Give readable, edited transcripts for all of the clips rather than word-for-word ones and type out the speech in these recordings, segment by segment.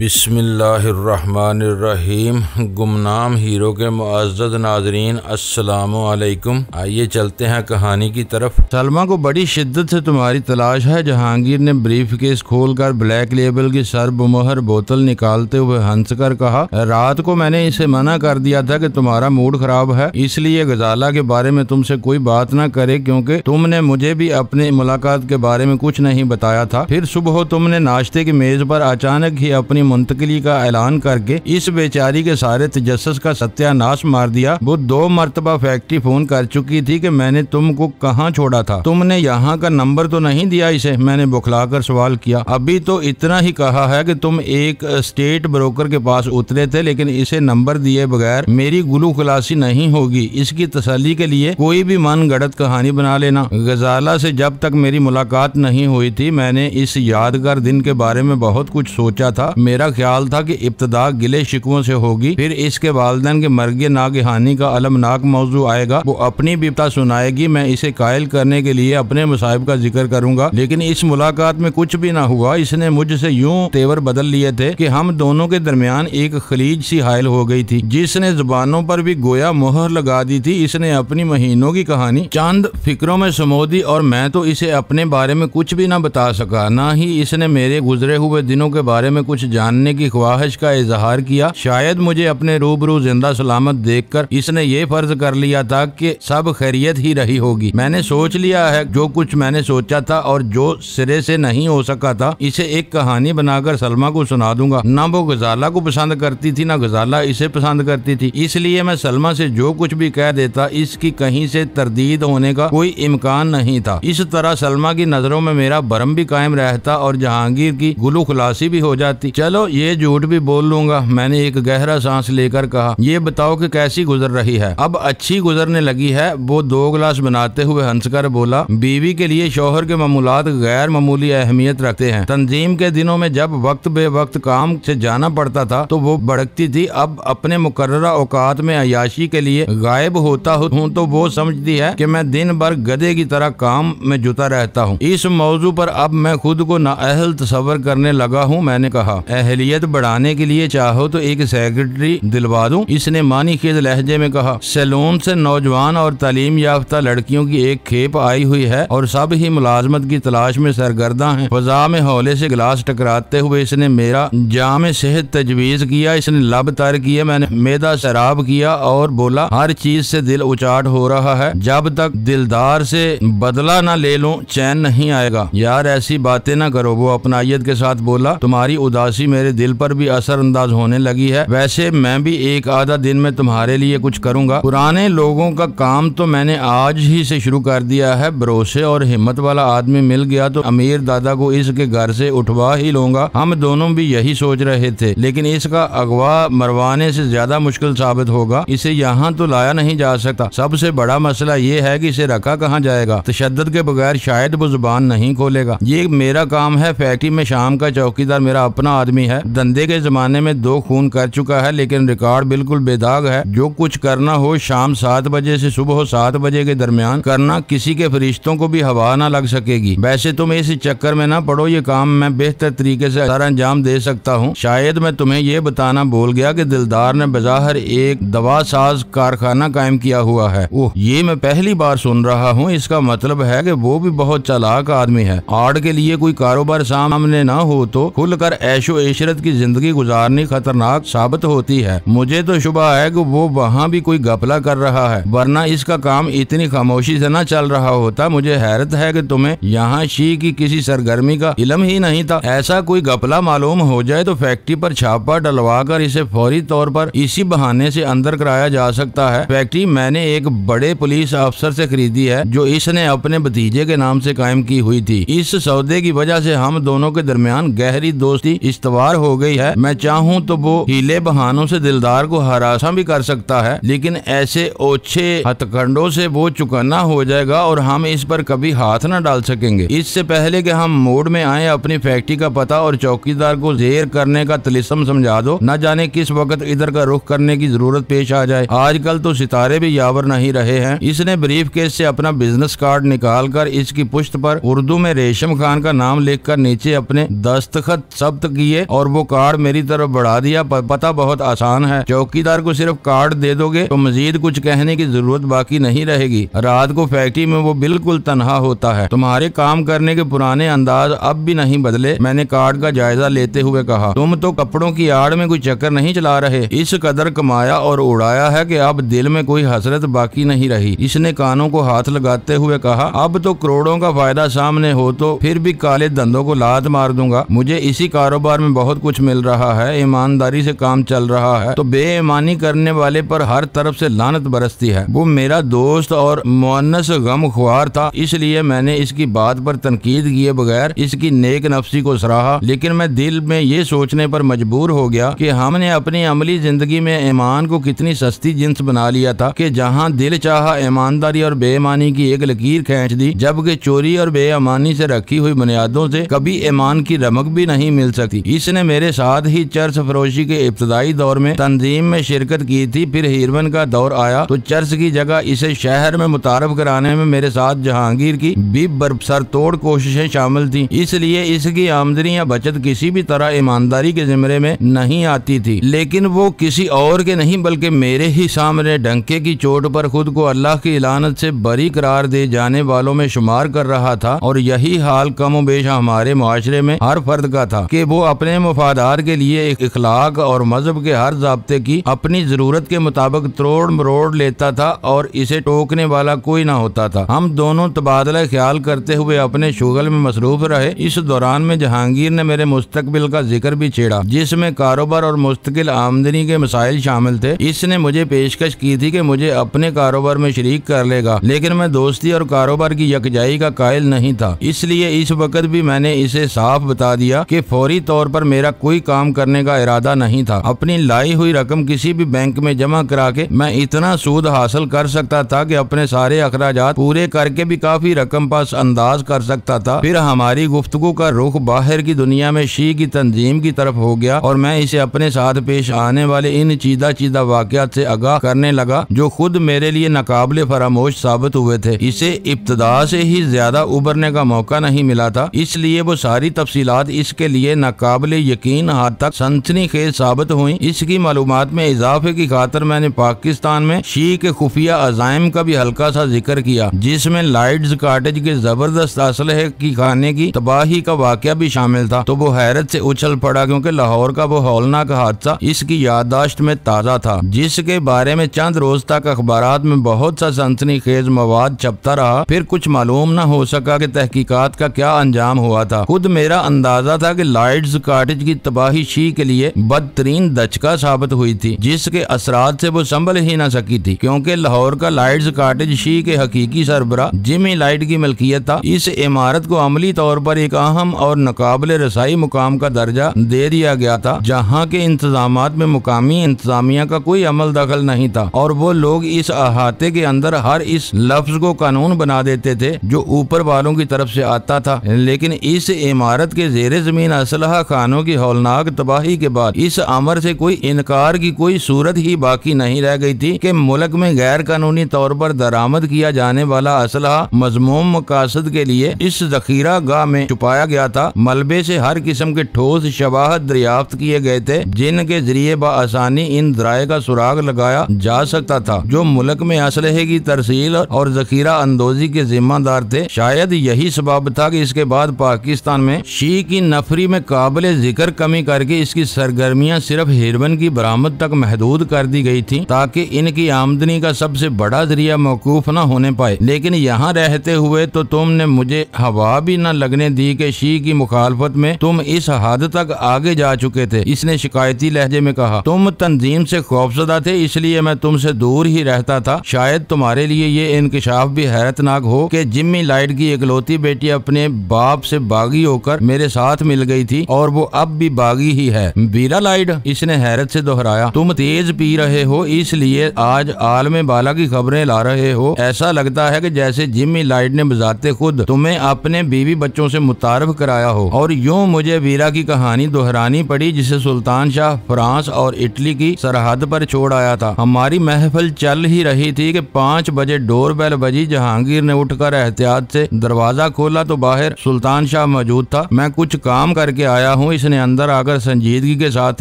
बिस्मिल्लाहिर्रहमानिर्रहीम। गुमनाम हीरो के मुअज़्ज़ज़ नाज़रीन, अस्सलामु अलैकुम। आइए चलते हैं कहानी की तरफ। सलमा को बड़ी शिद्दत से तुम्हारी तलाश है। जहांगीर ने ब्रीफ केस खोलकर ब्लैक लेबल की सर्बमोहर बोतल निकालते हुए हंसकर कहा, रात को मैंने इसे मना कर दिया था कि तुम्हारा मूड खराब है, इसलिए गजाला के बारे में तुमसे कोई बात न करे, क्योंकि तुमने मुझे भी अपनी मुलाकात के बारे में कुछ नहीं बताया था। फिर सुबह तुमने नाश्ते की मेज पर अचानक ही अपनी मुंतकली का ऐलान करके इस बेचारी के सारे तजस्सुस का सत्यानाश मार दिया। वो 2 मरतबा फैक्ट्री फोन कर चुकी थी कि मैंने तुमको कहाँ छोड़ा था। तुमने यहाँ का नंबर तो नहीं दिया इसे? मैंने बुखलाकर सवाल किया। अभी तो इतना ही कहा है कि तुम एक स्टेट ब्रोकर के पास उतरे थे, लेकिन इसे नंबर दिए बगैर मेरी गुलू खुलासी नहीं होगी। इसकी तसल्ली के लिए कोई भी मन गढ़ंत कहानी बना लेना। गजाला से जब तक मेरी मुलाकात नहीं हुई थी, मैंने इस यादगार दिन के बारे में बहुत कुछ सोचा था। मेरा ख्याल था कि इब्तदा गिले शिकवों से होगी, फिर इसके वालिदैन के मर्गे नागहानी का अलमनाक मौजू आएगा, वो अपनी बिपता सुनाएगी, मैं इसे कायल करने के लिए अपने मुसाइब का जिक्र करूंगा। लेकिन इस मुलाकात में कुछ भी ना हुआ। इसने मुझसे यूं तेवर बदल लिए थे कि हम दोनों के दरमियान एक खलीज सी हायल हो गई थी, जिसने जुबानों पर भी गोया मोहर लगा दी थी। इसने अपनी महीनों की कहानी चंद फिक्रों में समो दी और मैं तो इसे अपने बारे में कुछ भी ना बता सका। ना ही इसने मेरे गुजरे हुए दिनों के बारे में कुछ जानने की ख्वाहिश का इजहार किया। शायद मुझे अपने रूबरू जिंदा सलामत देखकर इसने ये फर्ज कर लिया था कि सब खैरियत ही रही होगी। मैंने सोच लिया है जो कुछ मैंने सोचा था और जो सिरे से नहीं हो सका था, इसे एक कहानी बनाकर सलमा को सुना दूंगा। ना वो गजाला को पसंद करती थी, ना गजाला इसे पसंद करती थी, इसलिए मैं सलमा से जो कुछ भी कह देता, इसकी कहीं से तरदीद होने का कोई इम्कान नहीं था। इस तरह सलमा की नजरों में मेरा भरम भी कायम रहता और जहांगीर की गुलू खुलासी भी हो जाती। चलो ये झूठ भी बोल लूंगा, मैंने एक गहरा सांस लेकर कहा। ये बताओ कि कैसी गुजर रही है? अब अच्छी गुजरने लगी है। वो 2 गिलास बनाते हुए हंसकर बोला, बीवी के लिए शौहर के मामूलात गैर मामूली अहमियत रखते हैं। तंजीम के दिनों में जब वक्त बे वक्त काम से जाना पड़ता था तो वो भड़कती थी। अब अपने मुकर्ररा औकात में अयाशी के लिए गायब होता हूँ तो वो समझती है कि मैं दिन भर गधे की तरह काम में जुटा रहता हूँ। इस मौजू पर अब मैं खुद को नाअहल तस्वर करने लगा हूँ। मैंने कहा, अहलियत बढ़ाने के लिए चाहो तो एक सेक्रेटरी दिलवा दूं? इसने मानीखेज लहजे में कहा। सैलून से नौजवान और तालीम याफ्ता लड़कियों की एक खेप आई हुई है और सब ही मुलाजमत की तलाश में सरगर्दा हैं। फजा में हौले से गिलास टकराते हुए इसने मेरा जाम सेहत तजवीज किया। इसने लब तर किए, मैंने मैदा शराब किया और बोला, हर चीज से दिल उचाट हो रहा है। जब तक दिलदार से बदला न ले लूं चैन नहीं आएगा। यार ऐसी बातें न करो, वो अपनायत के साथ बोला। तुम्हारी उदासी मेरे दिल पर भी असरअंदाज होने लगी है। वैसे मैं भी एक आधा दिन में तुम्हारे लिए कुछ करूंगा। पुराने लोगों का काम तो मैंने आज ही से शुरू कर दिया है। भरोसे और हिम्मत वाला आदमी मिल गया तो अमीर दादा को इसके घर से उठवा ही लूंगा। हम दोनों भी यही सोच रहे थे, लेकिन इसका अगवा मरवाने से ज्यादा मुश्किल साबित होगा। इसे यहाँ तो लाया नहीं जा सकता। सबसे बड़ा मसला ये है कि इसे रखा कहाँ जाएगा। तशद्दुद के बगैर शायद वो जुबान नहीं खोलेगा। ये मेरा काम है। फैक्ट्री में शाम का चौकीदार मेरा अपना आदमी है। धंधे के जमाने में 2 खून कर चुका है, लेकिन रिकॉर्ड बिल्कुल बेदाग है। जो कुछ करना हो शाम 7 बजे से सुबह 7 बजे के दरमियान करना, किसी के फरिश्तों को भी हवा ना लग सकेगी। वैसे तुम इस चक्कर में ना पड़ो, ये काम मैं बेहतर तरीके से सारा अंजाम दे सकता हूँ। शायद मैं तुम्हें ये बताना भूल गया कि दिलदार ने बजाहर एक दवा साज कारखाना कायम किया हुआ है। ओह, ये मैं पहली बार सुन रहा हूँ। इसका मतलब है कि वो भी बहुत चालाक आदमी है। आड़ के लिए कोई कारोबार सामने ना हो तो खुलकर ऐशो इशरत की जिंदगी गुजारनी खतरनाक साबित होती है। मुझे तो शुबा है कि वो वहाँ भी कोई गपला कर रहा है, वरना इसका काम इतनी खामोशी से न चल रहा होता। मुझे हैरत है कि तुम्हें यहाँ शी की किसी सरगर्मी का इल्म ही नहीं था। ऐसा कोई गपला मालूम हो जाए तो फैक्ट्री पर छापा डलवा कर इसे फौरी तौर पर इसी बहाने से अंदर कराया जा सकता है। फैक्ट्री मैंने एक बड़े पुलिस अफसर से खरीदी है, जो इसने अपने भतीजे के नाम से कायम की हुई थी। इस सौदे की वजह से हम दोनों के दरमियान गहरी दोस्ती इस्तवार हो गई है। मैं चाहूँ तो वो हीले बहानों से दिलदार को हरासा भी कर सकता है, लेकिन ऐसे ओछे हथकंडों से वो चुकन्ना हो जाएगा और हम इस पर कभी हाथ न डाल सकेंगे। इससे पहले कि हम मोड़ में आए, अपनी फैक्ट्री का पता और चौकीदार को जेर करने का तिलिस्म समझा दो। न जाने किस वक्त इधर का रुख करने की जरूरत पेश आ जाए। आजकल तो सितारे भी यावर नहीं रहे हैं। इसने ब्रीफ केस से अपना बिजनेस कार्ड निकालकर इसकी पुश्त पर उर्दू में रेशम खान का नाम लिखकर नीचे अपने दस्तखत जब्त किए और वो कार्ड मेरी तरफ बढ़ा दिया। पता बहुत आसान है, चौकीदार को सिर्फ कार्ड दे दोगे तो मजीद कुछ कहने की जरूरत बाकी नहीं रहेगी। रात को फैक्ट्री में वो बिल्कुल तन्हा होता है। तुम्हारे काम करने के पुराने अंदाज अब भी नहीं बदले। मैंने कार्ड का जायजा लेते हुए कहा, तुम तो कपड़ों की आड़ में कोई चक्कर नहीं चला रहे। इस कदर कमाया और उड़ाया है कि अब दिल में कोई हसरत बाकी नहीं रही। इसने कानों को हाथ लगाते हुए कहा, अब तो करोड़ों का फायदा सामने हो तो फिर भी काले धंधों को लात मार दूंगा। मुझे इसी कारोबार में बहुत कुछ मिल रहा है, ईमानदारी से काम चल रहा है, तो बेईमानी करने वाले पर हर तरफ से लानत बरसती है। वो मेरा दोस्त और मुअन्नस गमख्वार था, इसलिए मैंने इसकी बात पर तनकीद किए बगैर इसकी नेक नफ्सी को सराहा। लेकिन मैं दिल में ये सोचने पर मजबूर हो गया कि हमने अपनी अमली जिंदगी में ईमान को कितनी सस्ती जिन्स बना लिया था कि जहाँ दिल चाहा ईमानदारी और बेईमानी की एक लकीर खींच दी, जबकि चोरी और बेईमानी से रखी हुई बुनियादों से कभी ईमान की रमक भी नहीं मिल सकती। इसने मेरे साथ ही चर्च फरोशी के इब्तदाई दौर में तंजीम में शिरकत की थी। फिर हीरवन का दौर आया तो चर्च की जगह इसे शहर में मुतारफ कराने में मेरे साथ जहांगीर की भी सरतोड़ कोशिशें शामिल थी। इसलिए इसकी आमदनी या बचत किसी भी तरह ईमानदारी के जिम्मे में नहीं आती थी। लेकिन वो किसी और के नहीं बल्कि मेरे ही सामने डंके की चोट पर खुद को अल्लाह की लानत से बरी करार दे जाने वालों में शुमार कर रहा था। और यही हाल कम बेश हमारे मुआशरे में हर फर्द का था कि वो अपने मुफादार के लिए इखलाक और मजहब के हर ज़ाब्ते की अपनी जरूरत के मुताबिक तोड़ मरोड़ लेता था और इसे टोकने वाला कोई ना होता था। हम दोनों तबादला ख्याल करते हुए अपने शुगल में मसरूफ रहे। इस दौरान में जहांगीर ने मेरे मुस्तकबिल का जिक्र भी छेड़ा, जिसमें कारोबार और मुस्तकिल आमदनी के मसाइल शामिल थे। इसने मुझे पेशकश की थी कि मुझे अपने कारोबार में शरीक कर लेगा, लेकिन मैं दोस्ती और कारोबार की यकजाई का कायल नहीं था। इसलिए इस वक्त भी मैंने इसे साफ बता दिया कि फौरी तौर पर मेरा कोई काम करने का इरादा नहीं था। अपनी लाई हुई रकम किसी भी बैंक में जमा करा के मैं इतना सूद हासिल कर सकता था कि अपने सारे अखराजात पूरे करके भी काफी रकम पास अंदाज कर सकता था। फिर हमारी गुफ्तगू का रुख बाहर की दुनिया में शी की तंजीम की तरफ हो गया और मैं इसे अपने साथ पेश आने वाले इन चीदा वाकयात से आगाह करने लगा जो खुद मेरे लिए नाकाबिले फरामोश साबित हुए थे। इसे इब्तदा से ही ज्यादा उबरने का मौका नहीं मिला था, इसलिए वो सारी तफसीलात इसके लिए नाकाबिले यकीन हद तक सनसनीखेज साबित हुई। इसकी मालूमात में इजाफे की खातिर मैंने पाकिस्तान में शी के खुफिया अजाइम का भी हल्का सा जिक्र किया, जिसमें लाइट्स कॉटेज के जबरदस्त असलहे की खाने की तबाही का वाकया भी शामिल था। तो वो हैरत से उछल पड़ा क्योंकि लाहौर का वो हौलनाक हादसा इसकी याददाश्त में ताजा था, जिसके बारे में चंद रोज तक अखबारात में बहुत सा सनसनीखेज मवाद छपता रहा। फिर कुछ मालूम न हो सका कि तहकीकात का क्या अंजाम हुआ था। खुद मेरा अंदाजा था कि लाइट्स कॉटेज की तबाही शी के लिए बदतरीन दचका साबित हुई थी, जिसके असरात से वो संभल ही न सकी थी, क्योंकि लाहौर का लाइट्स कॉटेज शी के हकीकी सरबरा जिमी लाइट की मलकियत था। इस इमारत को अमली तौर पर एक अहम और नाकाबिले रसाई मुकाम का दर्जा दे दिया गया था, जहाँ के इंतजामात में मुकामी इंतजामिया का कोई अमल दखल नहीं था और वो लोग इस अहाते के अंदर हर इस लफ्ज को कानून बना देते थे जो ऊपर वालों की तरफ से आता था। लेकिन इस इमारत के जेरे जमीन असलहा खानों की हौलनाक तबाही के बाद इस अमर से कोई इनकार की कोई सूरत ही बाकी नहीं रह गई थी कि मुल्क में गैर कानूनी तौर पर दरामद किया जाने वाला असलहा मजमूम मकासद के लिए इस जखीरा गाह में छुपाया गया था। मलबे से हर किस्म के ठोस शवाहद दरियाफ्त किए गए थे, जिनके जरिए बआसानी इन दराए का सुराग लगाया जा सकता था जो मुल्क में असलहे की तरसील और जखीरा अंदोजी के जिम्मेदार थे। शायद यही सबब था कि इसके बाद पाकिस्तान में शी की नफरी में काबिले जिक्र कमी करके इसकी सरगर्मियां सिर्फ हेरोइन की बरामद तक महदूद कर दी गई थी, ताकि इनकी आमदनी का सबसे बड़ा जरिया मौकूफ न होने पाए। लेकिन यहाँ रहते हुए तो तुमने मुझे हवा भी न लगने दी कि शी की मुखालफत में तुम इस हद तक आगे जा चुके थे। इसने शिकायती लहजे में कहा, तुम तंजीम से खौफजदा थे, इसलिए मैं तुमसे दूर ही रहता था। शायद तुम्हारे लिए ये इंकशाफ भी हैरतनाक हो कि जिम्मी लाइट की इकलौती बेटी अपने बाप से बागी होकर मेरे साथ मिल गई थी और वो अब भी बागी ही है। बीरा लाइट, इसने हैरत से दोहराया, तुम तेज पी रहे हो इसलिए आज आलमे बाला की खबरें ला रहे हो। ऐसा लगता है कि जैसे जिम्मी लाइट ने बजाते खुद तुम्हें अपने बीवी बच्चों से मुतारफ कराया हो। और यूं मुझे वीरा की कहानी दोहरानी पड़ी जिसे सुल्तान शाह फ्रांस और इटली की सरहद पर छोड़ आया था। हमारी महफिल चल ही रही थी कि 5 बजे डोरबेल बजी। जहांगीर ने उठकर एहतियात से दरवाजा खोला तो बाहर सुल्तान शाह मौजूद था। मैं कुछ काम करके आया हूँ, यूं इसने अंदर आकर संजीदगी के साथ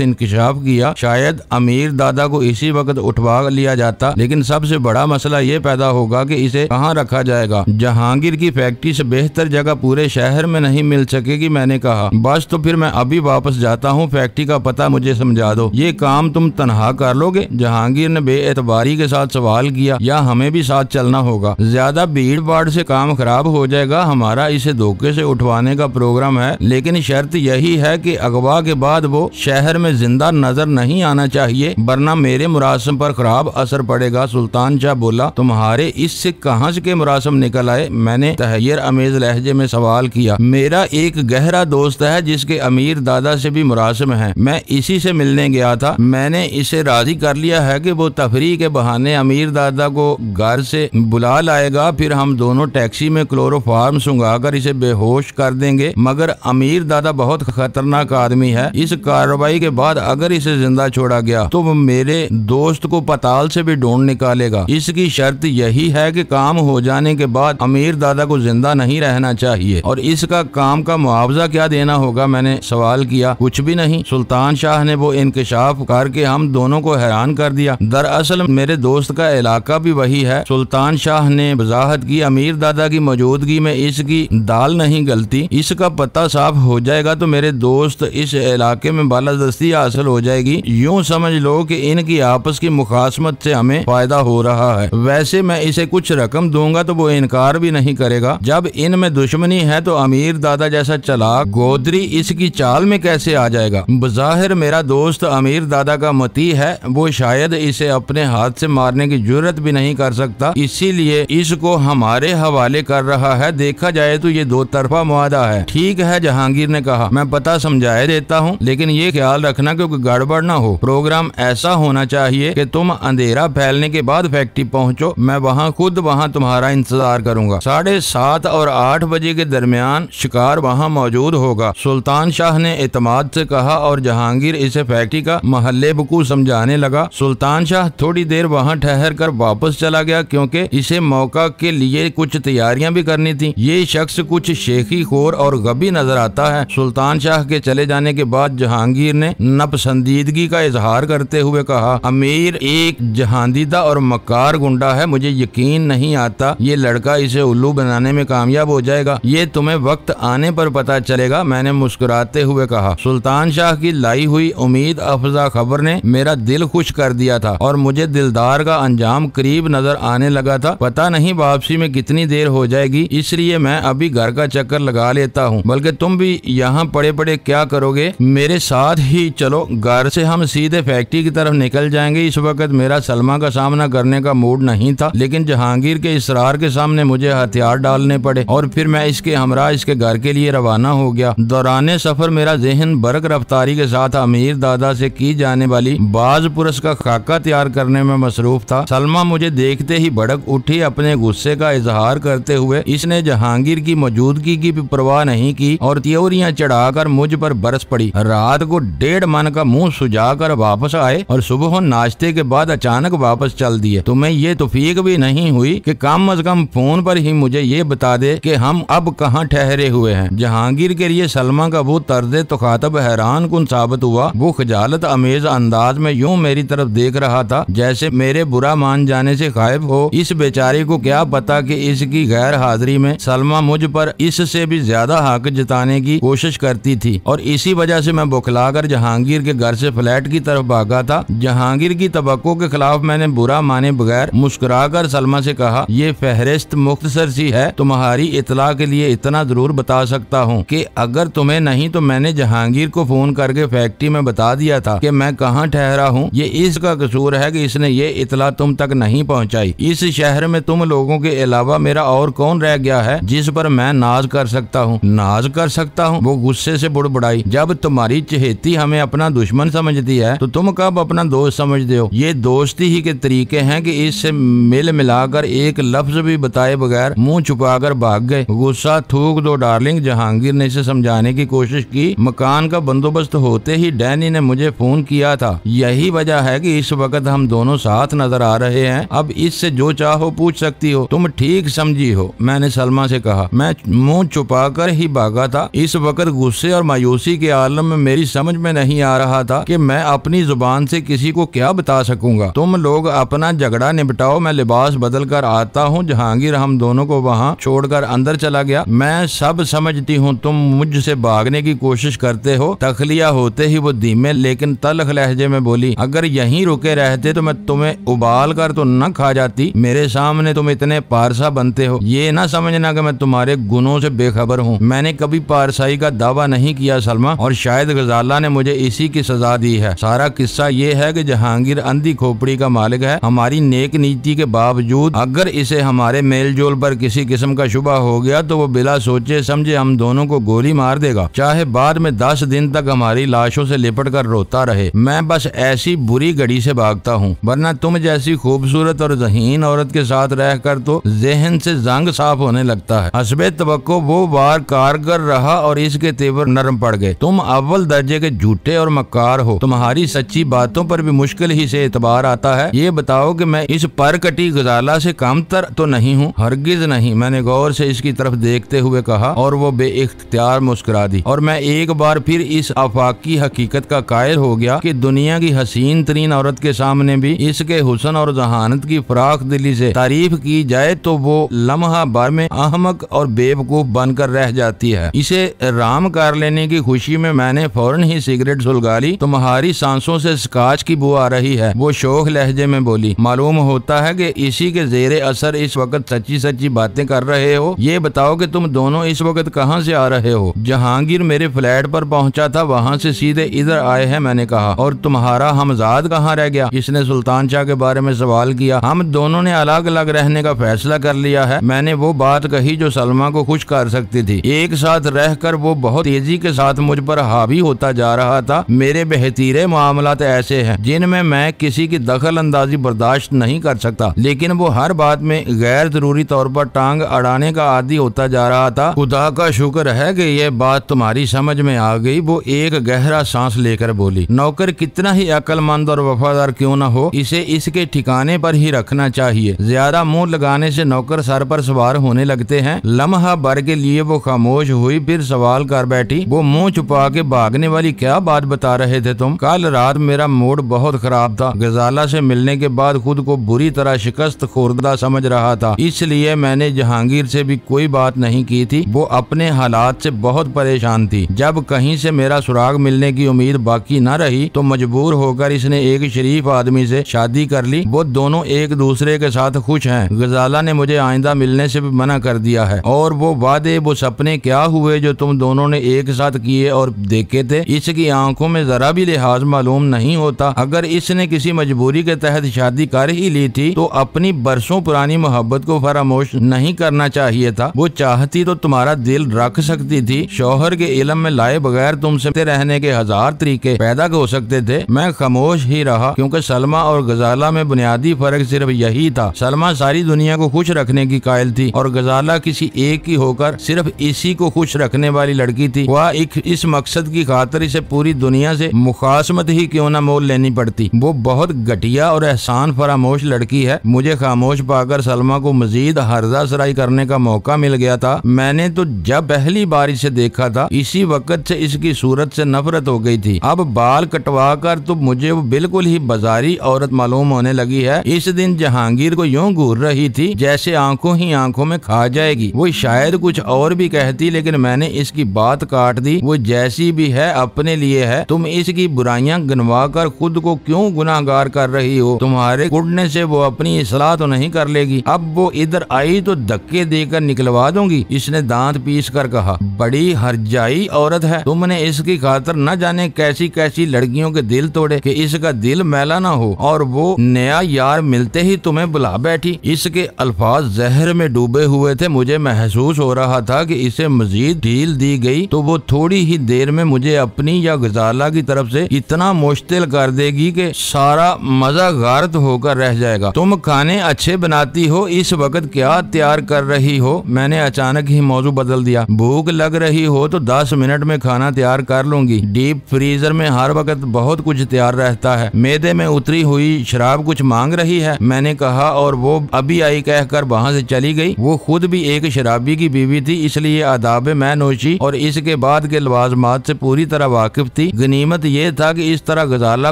इंकशाफ किया। शायद अमीर दादा को इसी वक्त उठवा लिया जाता, लेकिन सबसे बड़ा मसला ये पैदा होगा कि इसे कहाँ रखा जाएगा। जहांगीर की फैक्ट्री से बेहतर जगह पूरे शहर में नहीं मिल सकेगी। मैंने कहा बस तो फिर मैं अभी वापस जाता हूँ, फैक्ट्री का पता मुझे समझा दो। ये काम तुम तनहा कर लोगे? जहांगीर ने बेएतबारी के साथ सवाल किया। या हमें भी साथ चलना होगा? ज्यादा भीड़ भाड़ से काम खराब हो जाएगा। हमारा इसे धोखे से उठवाने का प्रोग्राम है, लेकिन शर्त यही है कि अगवा के बाद वो शहर में जिंदा नजर नहीं आना चाहिए, वरना मेरे मुरासम पर खराब असर पड़ेगा। सुल्तान शाह बोला, तुम्हारे इससे कहां से के मुरासम निकल आए? मैंने तहयर अमेज लहजे में सवाल किया। मेरा एक गहरा दोस्त है जिसके अमीर दादा से भी मुरासम है, मैं इसी से मिलने गया था। मैंने इसे राजी कर लिया है कि वो तफरीह के बहाने अमीर दादा को घर से बुला लाएगा, फिर हम दोनों टैक्सी में क्लोरोफार्म सुंघाकर इसे बेहोश कर देंगे। मगर अमीर दादा बहुत खतरनाक आदमी है। इस कार्रवाई के बाद अगर इसे जिंदा छोड़ा गया तो वो मेरे दोस्त को पताल से भी ढूंढ निकालेगा। इसकी शर्त यही है कि काम हो जाने के बाद अमीर दादा को जिंदा नहीं रहना चाहिए। और इसका काम का मुआवजा क्या देना होगा? मैंने सवाल किया। कुछ भी नहीं। सुल्तान शाह ने वो इंकशाफ करके हम दोनों को हैरान कर दिया। दरअसल मेरे दोस्त का इलाका भी वही है। सुल्तान शाह ने वजाहत की, अमीर दादा की मौजूदगी में इसकी दाल नहीं गलती। इसका पता साफ हो जाएगा तो मेरे दोस्त इस इलाके में बालादस्ती हासिल हो जाएगी। यूं समझ लो कि इनकी आपस की मुखासमत से हमें फायदा हो रहा है। वैसे मैं इसे कुछ रकम दूंगा तो वो इनकार भी नहीं करेगा। जब इनमें दुश्मनी है तो अमीर दादा जैसा चालाक गोदरी इसकी चाल में कैसे आ जाएगा? बज़ाहिर मेरा दोस्त अमीर दादा का मती है, वो शायद इसे अपने हाथ से मारने की जुर्रत भी नहीं कर सकता, इसीलिए इसको हमारे हवाले कर रहा है। देखा जाए तो ये दो तरफा मुआदा है। ठीक है, जहांगीर ने कहा, मैं पता समझाए देता हूँ, लेकिन ये ख्याल रखना कि गड़बड़ ना हो। प्रोग्राम ऐसा होना चाहिए कि तुम अंधेरा फैलने के बाद फैक्ट्री पहुँचो। मैं वहाँ तुम्हारा इंतजार करूंगा। 7:30 और 8 बजे के दरमियान शिकार वहाँ मौजूद होगा। सुल्तान शाह ने इत्मीनान से कहा और जहांगीर इसे फैक्ट्री का महल्ले बुकू समझाने लगा। सुल्तान शाह थोड़ी देर वहाँ ठहर कर वापस चला गया, क्योंकि इसे मौका के लिए कुछ तैयारियां भी करनी थी। ये शख्स कुछ शेखी खोर और गबी नजर आता है। सुल्तान शाह के चले जाने के बाद जहांगीर ने नापसंदीदगी का इजहार करते हुए कहा, अमीर एक जहांदीदा और मक्कार गुंडा है। मुझे यकीन नहीं आता ये लड़का इसे उल्लू बनाने में कामयाब हो जाएगा। ये तुम्हें वक्त आने पर पता चलेगा, मैंने मुस्कुराते हुए कहा। सुल्तान शाह की लाई हुई उम्मीद अफजा खबर ने मेरा दिल खुश कर दिया था और मुझे दिलदार का अंजाम करीब नजर आने लगा था। पता नहीं वापसी में कितनी देर हो जाएगी, इसलिए मैं अभी घर का चक्कर लगा लेता हूँ। बल्कि तुम भी यहाँ पड़े पड़े क्या करोगे? मेरे साथ ही चलो। घर से हम सीधे फैक्ट्री की तरफ निकल जाएंगे। इस वक्त मेरा सलमा का सामना करने का मूड नहीं था, लेकिन जहांगीर के इसरार के सामने मुझे हथियार डालने पड़े और फिर मैं इसके हमरा इसके घर के लिए रवाना हो गया। दौरान सफर मेरा जहन बरक रफ्तारी के साथ अमीर दादा से की जाने वाली बाज पुरस का खाका तैयार करने में मसरूफ था। सलमा मुझे देखते ही भड़क उठी। अपने गुस्से का इजहार करते हुए इसने जहांगीर की मौजूदगी की भी परवाह नहीं की और त्योरियां चढ़ाकर मुझ पर बरस पड़ी। रात को 1.5 मन का मुंह सुझाकर वापस आए और सुबह नाश्ते के बाद अचानक वापस चल दिए। तुम्हें ये तौफीक भी नहीं हुई कि कम अज कम फोन पर ही मुझे ये बता दे कि हम अब कहाँ ठहरे हुए हैं? जहांगीर के लिए सलमा का वो तर्ज तुखातब हैरान कुन साबित हुआ। वो खजालत अमेज अंदाज में यूं मेरी तरफ देख रहा था जैसे मेरे बुरा मान जाने से खाइफ हो। इस बेचारे को क्या पता कि इसकी गैर हाजिरी में सलमा मुझ पर इससे भी ज्यादा हक जताने की कोशिश करती थी और इसी वजह से मैं बुखलाकर जहांगीर के घर से फ्लैट की तरफ भागा था। जहांगीर की तवक्को के खिलाफ मैंने बुरा माने बगैर मुस्कुराकर सलमा से कहा, ये फहरिस्त मुख्तसर सी है। तुम्हारी इतला के लिए इतना जरूर बता सकता हूँ कि अगर तुम्हें नहीं तो मैंने जहांगीर को फोन करके फैक्ट्री में बता दिया था कि मैं कहाँ ठहरा हूँ। ये इसका कसूर है कि इसने ये इतला तुम तक नहीं पहुँचाई। इस शहर में तुम लोगों के अलावा मेरा और कौन रह गया है जिस पर मैं नाज कर सकता हूँ? नाज कर सकता हूँ? वो गुस्से से बुड़बुड़ाई। जब तुम्हारी चहेती हमें अपना दुश्मन समझती है तो तुम कब अपना दोस्त समझते हो? ये दोस्ती ही के तरीके हैं कि इससे मिल मिलाकर एक लफ्ज भी बताए बगैर मुंह छुपाकर भाग गए। गुस्सा थूक दो डार्लिंग, जहांगीर ने इसे समझाने की कोशिश की। मकान का बंदोबस्त होते ही डैनी ने मुझे फोन किया था। यही वजह है कि इस वक्त हम दोनों साथ नजर आ रहे हैं। अब इससे जो चाहो पूछ सकती हो। तुम ठीक समझी हो, मैंने सलमा से कहा। मैं मुंह छुपाकर ही भागा था। इस वक्त गुस्से और मायूसी के आलम में मेरी समझ में नहीं आ रहा था कि मैं अपनी जुबान से किसी को क्या बता सकूंगा। तुम लोग अपना झगड़ा निपटाओ, मैं लिबास बदल कर आता हूँ। जहांगीर हम दोनों को वहाँ छोड़कर अंदर चला गया। मैं सब समझती हूँ, तुम मुझसे भागने की कोशिश करते हो। तखलिया होते ही वो धीमे लेकिन तल्ख लहजे में बोली, अगर यहीं रुके रहते तो मैं तुम्हें उबाल कर तो न खा जाती। मेरे सामने तुम इतने पारसा बनते हो, ये ना समझना कि मैं तुम्हारे गुनों से बेखबर हूँ। मैंने कभी पारसाई का दावा नहीं किया सलमा, और शायद गजाला ने मुझे इसी की सजा दी है। सारा किस्सा ये है कि जहांगीर अंधी खोपड़ी का मालिक है। हमारी नेक नीति के बावजूद अगर इसे हमारे मेलजोल पर किसी किस्म का शुबा हो गया तो वो बिला सोचे समझे हम दोनों को गोली मार देगा, चाहे बाद में 10 दिन तक हमारी लाशों से लिपट कर रोता रहे। मैं बस ऐसी बुरी घड़ी से भागता हूँ, वरना तुम जैसी खूबसूरत और ज़हीन औरत के साथ रहकर तो ज़हन से जंग साफ होने लगता है। हस्बे तवक्को वो वार कारगर रहा और इसके तेवर नरम पड़ गए। तुम अव्वल दर्जे के झूठे और मक्कार हो। तुम्हारी सच्ची बातों पर भी मुश्किल ही से एतबार आता है। ये बताओ कि मैं इस परकटी गजाला से कमतर तो नहीं हूँ? हरगिज नहीं। मैंने गौर से इसकी तरफ देखते हुए कहा और वो बेइख्तियार मुस्कुरा दी। और मैं एक बार फिर इस आफाकी हकीकत का कायल हो गया कि दुनिया की हसीन तरीन औरत के सामने भी इसके हुस्न और जहानत की फराख दिली से तारीफ की जाए तो वो लम्हा भर में अहमक और बेवकूफ बनकर रह जाती है। इसे राम कर लेने की खुशी में मैंने फौरन ही सिगरेट सुलगा ली। तुम्हारी सांसों से स्काच की बू आ रही है, वो शोख लहजे में बोली। मालूम होता है कि इसी के जेरे असर इस वक्त सच्ची सच्ची बातें कर रहे हो। ये बताओ कि तुम दोनों इस वक्त कहाँ से आ रहे हो? जहांगीर मेरे फ्लैट पर पहुंचा था, वहाँ से सीधे इधर आए हैं, मैंने कहा। और तुम्हारा हमजाद कहाँ रह गया? इसने सुल्तान शाह के बारे में सवाल किया। हम दोनों ने अलग अलग रहने का फैसला कर लिया है। मैंने वो बात कही जो सलमा को खुश कर सकती थी। एक साथ रहकर वो बहुत तेजी के साथ मुझ पर हावी होता जा रहा था। मेरे बेहतरीन मामलात ऐसे हैं जिनमें मैं किसी की दखल अंदाजी बर्दाश्त नहीं कर सकता, लेकिन वो हर बात में गैर जरूरी तौर पर टांग अड़ाने का आदी होता जा रहा था। खुदा का शुक्र है कि ये बात तुम्हारी समझ में आ गई। वो एक गहरा सांस लेकर बोली, नौकर कितना ही अक्लमंद और वफादार क्यों न हो, इसे इसके ठिकाने पर ही रखना चाहिए। ज्यादा मुंह लगाने से नौकर सर पर सवार होने लगते हैं। लम्हा भर के लिए वो खामोश हुई, फिर सवाल कर बैठी, वो मुंह छुपा के भागने वाली क्या बात बता रहे थे तुम? कल रात मेरा मूड बहुत खराब था। गजाला से मिलने के बाद खुद को बुरी तरह शिकस्त खुर्दा समझ रहा था, इसलिए मैंने जहांगीर से भी कोई बात नहीं की थी। वो अपने हालात से बहुत परेशान थी। जब कहीं से मेरा सुराग मिलने की उम्मीद बाकी न रही तो मजबूर होकर इसने एक शरीफ आदमी से शादी कर ली। वो दोनों एक दूसरे के साथ खुश हैं। गजाला ने मुझे आइंदा मिलने से भी मना कर दिया है। और वो वादे, वो सपने क्या हुए जो तुम दोनों ने एक साथ किए और देखे थे? इसकी आंखों में जरा भी लिहाज मालूम नहीं होता। अगर इसने किसी मजबूरी के तहत शादी कर ही ली थी तो अपनी बरसों पुरानी मोहब्बत को फरामोश नहीं करना चाहिए था। वो चाहती तो तुम्हारा दिल रख सकती थी। शौहर के इल्म में लाए बगैर तुमसे रहने के 1000 तरीके पैदा हो सकते थे। मैं खामोश ही रहा क्योंकि सलमा और गजाला में बुनियादी फर्क सिर्फ यही था। सलमा सारी दुनिया को खुश रखने की कायल थी और गजाला किसी एक की होकर सिर्फ इसी को खुश रखने वाली लड़की थी। वह इस मकसद की खातिर इसे पूरी दुनिया से मुखासमत ही क्यों न मोल लेनी पड़ती। वो बहुत घटिया और एहसान फरामोश लड़की है। मुझे खामोश पाकर सलमा को मजीद हर्जा सराई करने का मौका मिल गया था। मैंने तो जब पहली बार इसे देखा था इसी वक्त से इसकी सूरत से नफरत हो गई थी। अब बाल कटवा कर तो मुझे वो बिल्कुल ही बाजारी औरत मालूम होने लगी है। इस दिन जहांगीर को यूं घूर रही थी जैसे आंखों ही आंखों में खा जाएगी। वो शायद कुछ और भी कहती, लेकिन मैंने इसकी बात काट दी। वो जैसी भी है अपने लिए है। तुम इसकी बुराइयां गिनवा कर खुद को क्यों गुनाहगार कर रही हो? तुम्हारे कुटने से वो अपनी इस्लाह तो नहीं कर लेगी। अब वो इधर आई तो धक्के देकर निकलवा दूंगी, इसने दांत पीस कर कहा। बड़ी हरजाई औरत है। तुमने इसकी खातिर न जाने कैसी कैसी लड़कियों के दिल तोड़े कि इसका दिल मैला ना हो, और वो नया यार मिलते ही तुम्हें बुला बैठी। इसके अल्फाज जहर में डूबे हुए थे। मुझे महसूस हो रहा था कि इसे मजीद ढील दी गई तो वो थोड़ी ही देर में मुझे अपनी या गजाला की तरफ से इतना मुश्तिल कर देगी कि सारा मजा गारत होकर रह जाएगा। तुम खाने अच्छे बनाती हो, इस वक्त क्या तैयार कर रही हो? मैंने अचानक ही मौजू बदल दिया। भूख लग रही हो तो 10 मिनट में खाना तैयार कर लूंगी। डीप फ्रीजर में हर वक्त बहुत कुछ तैयार रहता है। मैदे में उतरी हुई शराब कुछ मांग रही है, मैंने कहा, और वो अभी आई कहकर वहाँ से चली गई। वो खुद भी एक शराबी की बीवी थी, इसलिए आदाब मैं नोशी और इसके बाद के लवाजमात से पूरी तरह वाकिफ थी। गनीमत ये था कि इस तरह गजाला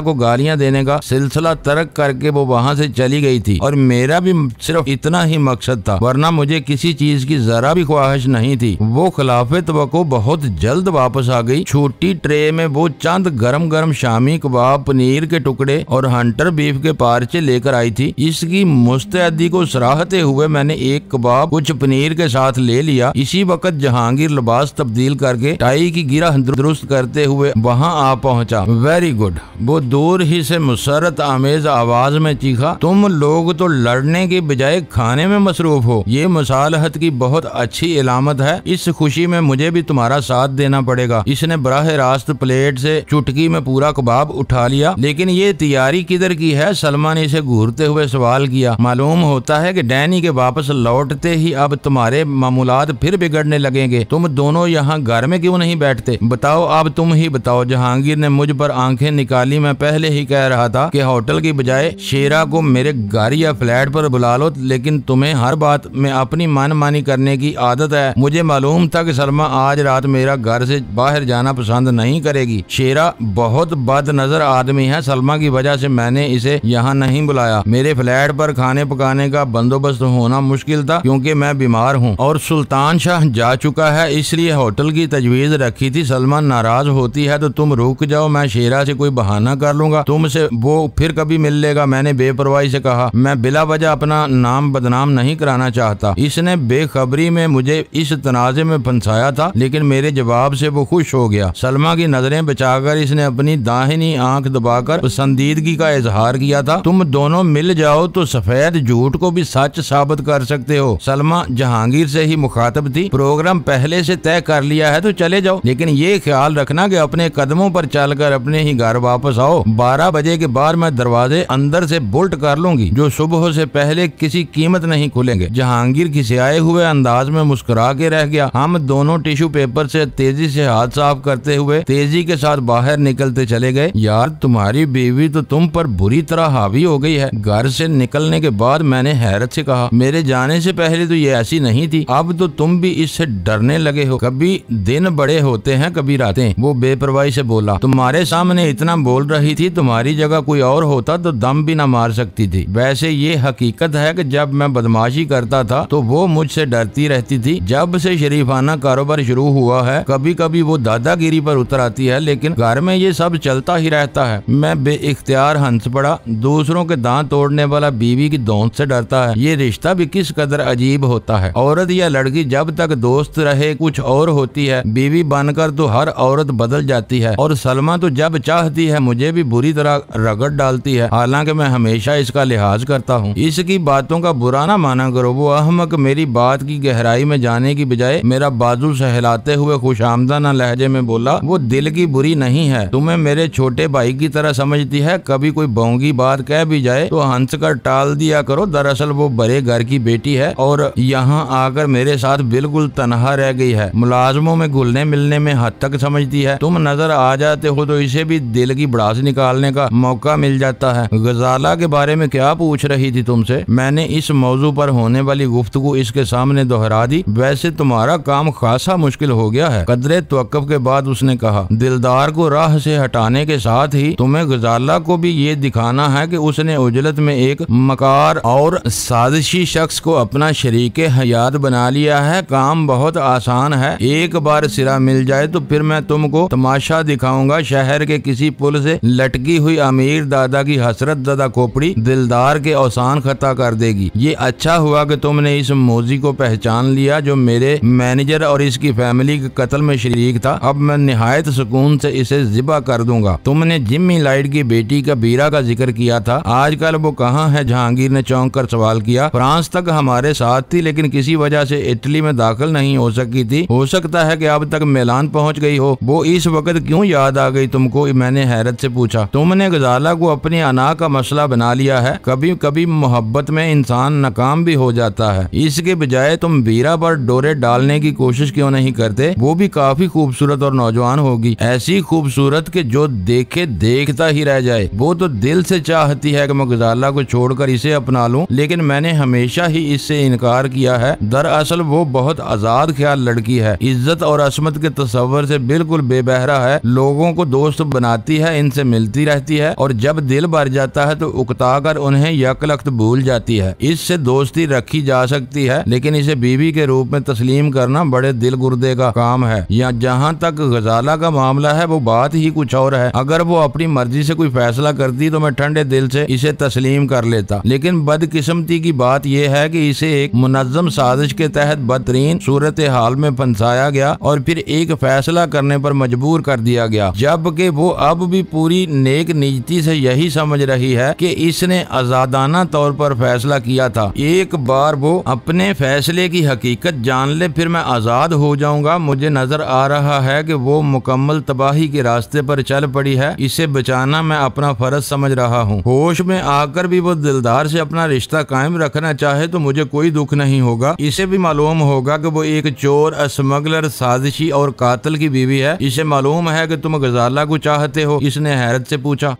को गालियां देने का सिलसिला तर्क करके वो वहाँ से चली गई थी और मेरा भी सिर्फ इतना ही मकसद था, वरना मुझे किसी चीज की जरा भी ख्वाहिश नहीं थी। वो खिलाफे तवक्को बहुत जल्द वापस आ गई। छोटी ट्रे में वो चंद गरम गरम शामी कबाब, पनीर के टुकड़े और हंटर बीफ के पार्चे लेकर आई थी। इसकी मुस्तैदी को सराहते हुए मैंने एक कबाब कुछ पनीर के साथ ले लिया। इसी वक्त जहांगीर लिबास तब्दील करके टाई की गिरा दुरुस्त करते हुए वहाँ आ पहुँचा। वेरी गुड, वो दूर ही से मुसरत आमेज आवाज में चीखा, तुम लोग तो लड़ने के बजाय खाने में मसरूफ हो। ये मुसालहत की बहुत अच्छी इलामत है। इस खुशी में मुझे भी तुम्हारा साथ देना पड़ेगा। इसने बराह रास्त प्लेट से चुटकी में पूरा कबाब उठा लिया। लेकिन ये तैयारी किधर की है? सलमा ने इसे घूरते हुए सवाल किया। मालूम होता है कि डैनी के वापस लौटते ही अब तुम्हारे मामूलात फिर बिगड़ने लगेंगे। तुम दोनों यहाँ घर में क्यों नहीं बैठते? बताओ, अब तुम ही बताओ। जहांगीर ने मुझ पर आंखें निकाली। मैं पहले ही कह रहा था कि होटल की बजाय शेरा को मेरे घर या फ्लैट पर बुला लो, लेकिन तुम्हें हर बात में अपनी मनमानी करने की आदत है। मुझे मालूम था कि सलमा आज रात मेरा घर से बाहर जाना पसंद नहीं करेगी। शेरा बहुत बदनजर आदमी है। सलमा की वजह से मैंने इसे यहाँ नहीं बुलाया। मेरे फ्लैट पर खाने पकाने का बंदोबस्त होना मुश्किल था क्योंकि मैं बीमार हूँ और सुल्तान शाह जा चुका है, इसलिए होटल की तजवीज रखी थी। सलमा नाराज होती है तो तुम रुक जाओ, मैं शेरा से कोई बहाना कर लूंगा, तुमसे वो फिर कभी मिल लेगा। मैंने बेपरवाही से कहा। मैं बिला वजह अपना नाम बदनाम नहीं कराना चाहता। इसने बेखबरी में मुझे इस तनाजे में फंसाया था, लेकिन मेरे जवाब से वो खुश हो गया। सलमा की नजरें बचाकर इसने अपनी दाहिनी आंख दबाकर पसंदीदगी का इजहार किया था। तुम दोनों मिल जाओ तो सफेद झूठ को भी सच साबित कर सकते हो। सलमा जहांगीर से ही मुखातब थी। प्रोग्राम पहले से तय कर लिया है तो चले जाओ, लेकिन ये ख्याल रखना कि अपने कदमों पर चलकर अपने ही घर वापस आओ। 12 बजे के बाद मैं दरवाजे अंदर से बोल्ट कर लूंगी, जो सुबह से पहले किसी कीमत नहीं खुलेंगे। जहांगीर खिसियाए हुए अंदाज में मुस्कुरा के रह गया। हम दोनों टिश्यू पेपर से तेजी से हाथ साफ करते हुए तेजी के साथ बाहर निकलते चले गए। यार, तुम्हारी बीवी तो तुम पर बुरी तरह हावी हो गई है। घर से निकलने के बाद मैंने हैरत से कहा, मेरे जाने से पहले तो ये ऐसी नहीं थी, अब तो तुम भी इससे डरने लगे हो। कभी दिन बड़े होते हैं, कभी रातें। वो बेपरवाही से बोला। तुम्हारे सामने इतना बोल रही थी, तुम्हारी जगह कोई और होता तो दम भी न मार सकती थी। वैसे ये हकीकत है कि जब मैं बदमाशी करता था तो वो मुझसे डरती रहती थी। जब से शरीफाना कारोबार शुरू हुआ है, कभी कभी वो दादागिरी पर उतर आती है, लेकिन घर में ये सब चलता ही रहता है। मैं बेइख्तियार हंस पड़ा। दूसरों के दांत तोड़ने वाला बीवी की दौंत से डरता है। ये रिश्ता भी किस कदर अजीब होता है। औरत या लड़की जब तक दोस्त रहे कुछ और होती है, बीवी बनकर तो हर औरत बदल जाती है। और सलमा तो जब चाहती है मुझे भी बुरी तरह रगड़ डालती है, हालांकि मैं हमेशा इसका लिहाज करता हूँ। इसकी बातों का बुरा ना माना करो। वो अहमक मेरी बात की गहराई में जाने की बजाय मेरा बाजू सहलाते हुए खुशामदाना लहजे में बोला, वो दिल की बुरी नहीं है, तुम्हें मेरे छोटे भाई की तरह समझती है। कभी कोई बोंगी बात कह भी जाए तो हंस कर टाल दिया करो। दरअसल वो बड़े घर की बेटी है और यहाँ आकर मेरे साथ बिल्कुल तनहा रह गई है। मुलाजमों में घुलने मिलने में हद तक समझती है। तुम नजर आ जाते हो तो इसे भी दिल की भड़ास निकालने का मौका मिल जाता है। गजाला के बारे में क्या पूछ रही थी तुमसे? मैंने इस मौजू पर होने वाली गुफ्तगू इसके सामने दोहरा दी। वैसे तुम्हारा काम खासा मुश्किल हो गया है। कदरे तवक्कुफ के बाद उसने कहा, दिलदार को राह से हटाने के साथ ही तुम्हें गजाला को भी ये दिखाना है कि उसने उजलत में एक मकार और साजिशी शख्स को अपना शरीके हयात बना लिया है। काम बहुत आसान है। एक बार सिरा मिल जाए तो फिर मैं तुमको तमाशा दिखाऊंगा। शहर के किसी पुल से लटकी हुई अमीर दादा की हसरत ज़दा खोपड़ी दिलदार के औसान खता कर देगी। ये अच्छा हुआ कि तुमने इस मौजी को पहचान लिया जो मेरे मैनेजर और इसकी फैमिली के कत्ल में शरीक था। अब मैं निहायत सुकून से इसे ज़िबा कर दूंगा। तुमने जिम्मी लाइट की बेटी कबीरा का जिक्र किया था, आजकल वो कहाँ है? जहांगीर ने चौंक कर सवाल किया। फ्रांस तक हमारे साथ थी, लेकिन किसी वजह से इटली में दाखिल नहीं हो सकी थी। हो सकता है कि अब तक मिलान पहुंच गई हो। वो इस वक्त क्यों याद आ गई तुमको? मैंने हैरत से पूछा। तुमने गजाला को अपनी अना का मसला बना लिया है। कभी कभी मोहब्बत में इंसान नाकाम भी हो जाता है। इसके बजाय तुम बीरा पर डोरे डालने की कोशिश क्यों नहीं करते? वो भी काफी खूबसूरत और नौजवान होगी, ऐसी खूबसूरत के जो देखे देखता ही रह जाए। वो तो दिल से चाहती है कि मैं गजाला को छोड़कर इसे अपना लूं, लेकिन मैंने हमेशा ही इससे इनकार किया है। दरअसल वो बहुत आजाद ख्याल लड़की है। इज्जत और असमत के के तस्वर से बिल्कुल बेबहरा है, लोगों को दोस्त बनाती है, इनसे मिलती रहती है और जब दिल भर जाता है तो उकताकर उन्हें यकलख्त भूल जाती है। इससे दोस्ती रखी जा सकती है, लेकिन इसे बीवी के रूप में तस्लीम करना बड़े दिल गुर्दे का काम है। या जहाँ तक गजाला का मामला है वो बात ही कुछ और है। अगर वो अपनी मर्जी से कोई फैसला करती तो मैं ठंडे दिल से इसे तस्लीम कर लेता, लेकिन बदकिस्मती की बात यह है कि इसे एक मुनज़्ज़म साजिश के तहत बदतरीन सूरत हाल में फंसाया गया और फिर एक फैसला करने पर मजबूर कर दिया गया, जबकि वो अब भी पूरी नेक नीयती से यही समझ रही है कि इसने आजादाना तौर पर फैसला किया था। एक बार वो अपने फैसले की हकीकत जान ले फिर मैं आजाद हो जाऊंगा। मुझे नजर आ रहा है कि वो मुकम्मल तबाही के रास्ते पर चल पड़ी है। इसे बचाना मैं अपना फर्ज समझ रहा हूँ। होश में आकर भी वो दिलदार से अपना रिश्ता कायम रखना चाहे तो मुझे कोई दुख नहीं होगा। इसे भी मालूम होगा कि वो एक चोर, स्मगलर, साजिशी और कातिल की बीवी है। इसे मालूम है कि तुम गजाला को चाहते हो। इसने हैरत से पूछा।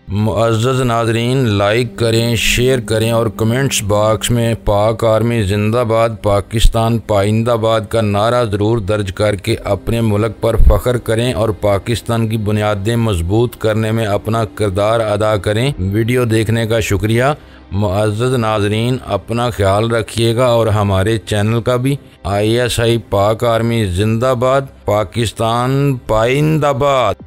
मुअज़्ज़ज़ नाज़रीन, लाइक करें, शेयर करें और कमेंट्स बॉक्स में पाक आर्मी जिंदाबाद, पाकिस्तान पाइंदाबाद का नारा ज़रूर दर्ज करके अपने मुल्क पर फ़ख्र करें और पाकिस्तान की बुनियादें मजबूत करने में अपना किरदार अदा करें। वीडियो देखने का शुक्रिया। मुअज़्ज़ज़ नाज़रीन, अपना ख्याल रखिएगा और हमारे चैनल का भी। ISI पाक आर्मी जिंदाबाद, पाकिस्तान पाइंदाबाद।